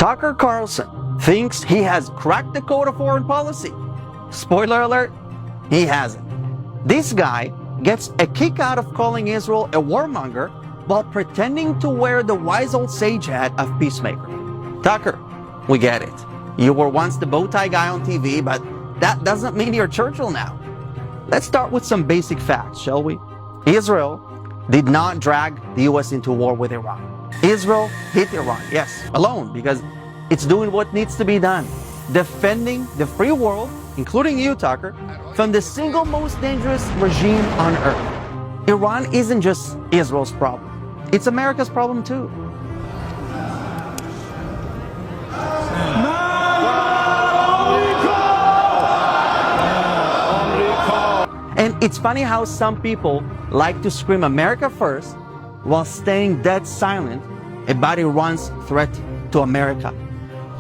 Tucker Carlson thinks he has cracked the code of foreign policy. Spoiler alert, he hasn't. This guy gets a kick out of calling Israel a warmonger while pretending to wear the wise old sage hat of peacemaker. Tucker, we get it. You were once the bow tie guy on TV, but that doesn't mean you're Churchill now. Let's start with some basic facts, shall we? Israel did not drag the US into war with Iran. Israel hit Iran, yes, alone, because it's doing what needs to be done. Defending the free world, including you, Tucker, from the single most dangerous regime on earth. Iran isn't just Israel's problem. It's America's problem too. And it's funny how some people like to scream America first while staying dead silent about Iran's threat to America.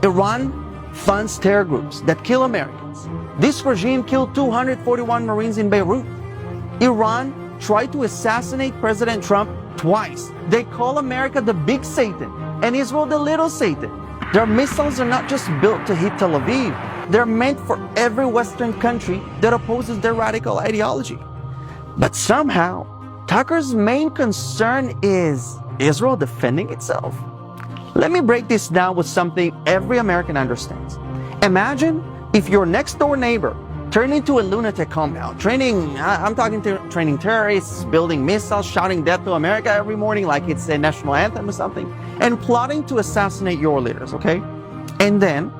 Iran funds terror groups that kill Americans. This regime killed 241 Marines in Beirut. Iran tried to assassinate President Trump twice. They call America the big Satan and Israel the little Satan. Their missiles are not just built to hit Tel Aviv. They're meant for every Western country that opposes their radical ideology. But somehow, Tucker's main concern is Israel defending itself. Let me break this down with something every American understands. Imagine if your next door neighbor turned into a lunatic compound, training terrorists, building missiles, shouting death to America every morning like it's a national anthem or something, and plotting to assassinate your leaders, okay? And then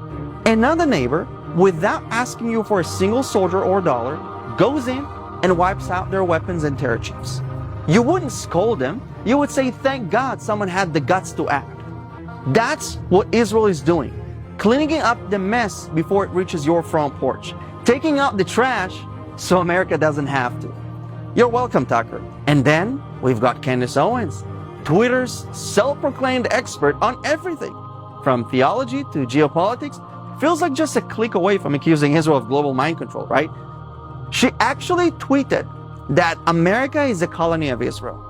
another neighbor, without asking you for a single soldier or dollar, goes in and wipes out their weapons and terror chiefs. You wouldn't scold them. You would say, thank God someone had the guts to act. That's what Israel is doing. Cleaning up the mess before it reaches your front porch. Taking out the trash so America doesn't have to. You're welcome, Tucker. And then we've got Candace Owens, Twitter's self-proclaimed expert on everything, from theology to geopolitics. Feels like just a click away from accusing Israel of global mind control, right? She actually tweeted that America is a colony of Israel.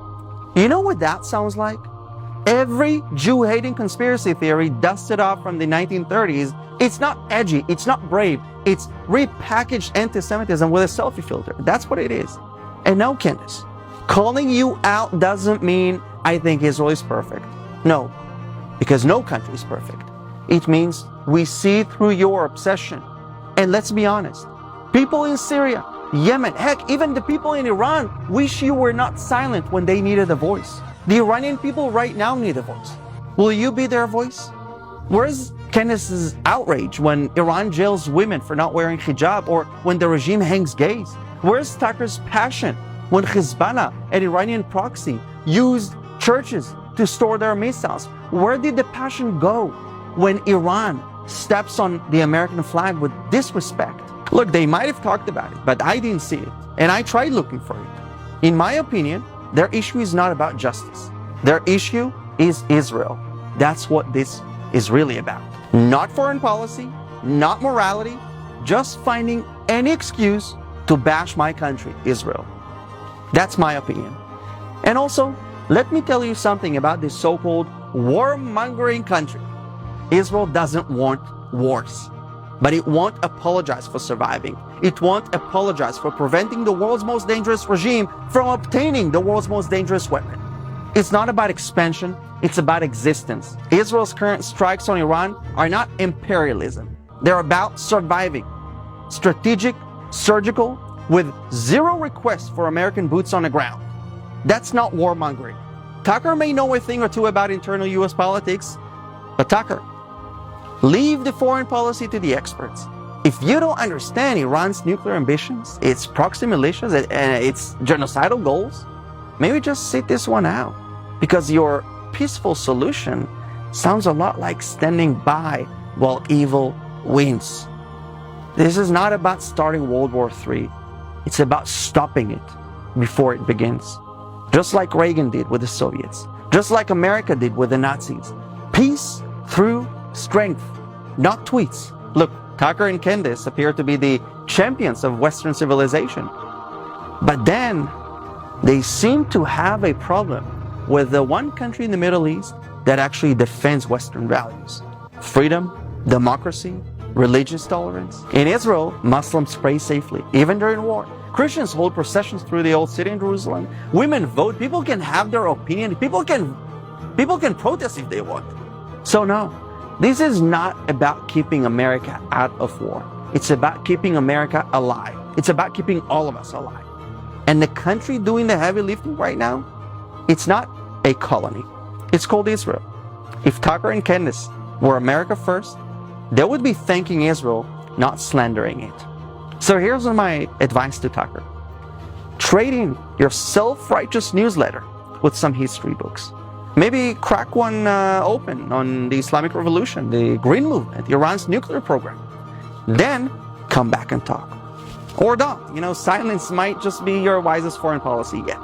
You know what that sounds like? Every Jew-hating conspiracy theory dusted off from the 1930s. It's not edgy, it's not brave, it's repackaged anti-Semitism with a selfie filter. That's what it is. And no, Candace, calling you out doesn't mean I think Israel is perfect. No, because no country is perfect. It means we see through your obsession. And let's be honest, people in Syria, Yemen, heck, even the people in Iran wish you were not silent when they needed a voice. The Iranian people right now need a voice. Will you be their voice? Where's Candace's outrage when Iran jails women for not wearing hijab or when the regime hangs gays? Where's Tucker's passion when Hezbollah, an Iranian proxy, used churches to store their missiles? Where did the passion go when Iran steps on the American flag with disrespect? Look, they might have talked about it, but I didn't see it. And I tried looking for it. In my opinion, their issue is not about justice. Their issue is Israel. That's what this is really about. Not foreign policy, not morality, just finding any excuse to bash my country, Israel. That's my opinion. And also, let me tell you something about this so-called warmongering country. Israel doesn't want wars, but it won't apologize for surviving. It won't apologize for preventing the world's most dangerous regime from obtaining the world's most dangerous weapon. It's not about expansion, it's about existence. Israel's current strikes on Iran are not imperialism. They're about surviving. Strategic, surgical, with zero requests for American boots on the ground. That's not warmongering. Tucker may know a thing or two about internal US politics, but Tucker, leave the foreign policy to the experts. If you don't understand Iran's nuclear ambitions, its proxy militias, and its genocidal goals, maybe just sit this one out. Because your peaceful solution sounds a lot like standing by while evil wins. This is not about starting World War III. It's about stopping it before it begins. Just like Reagan did with the Soviets. Just like America did with the Nazis. Peace through strength, not tweets. Look, Tucker and Candace appear to be the champions of Western civilization. But then, they seem to have a problem with the one country in the Middle East that actually defends Western values. freedom, democracy, religious tolerance. In Israel, Muslims pray safely, even during war. Christians hold processions through the old city in Jerusalem. Women vote. People can have their opinion. People can protest if they want. So no, this is not about keeping America out of war. It's about keeping America alive. It's about keeping all of us alive. And the country doing the heavy lifting right now, it's not a colony. It's called Israel. If Tucker and Candace were America first, they would be thanking Israel, not slandering it. So here's my advice to Tucker. Trade in your self-righteous newsletter with some history books. Maybe crack one open on the Islamic Revolution, the Green Movement, Iran's nuclear program. Then come back and talk. Or don't. Silence might just be your wisest foreign policy yet.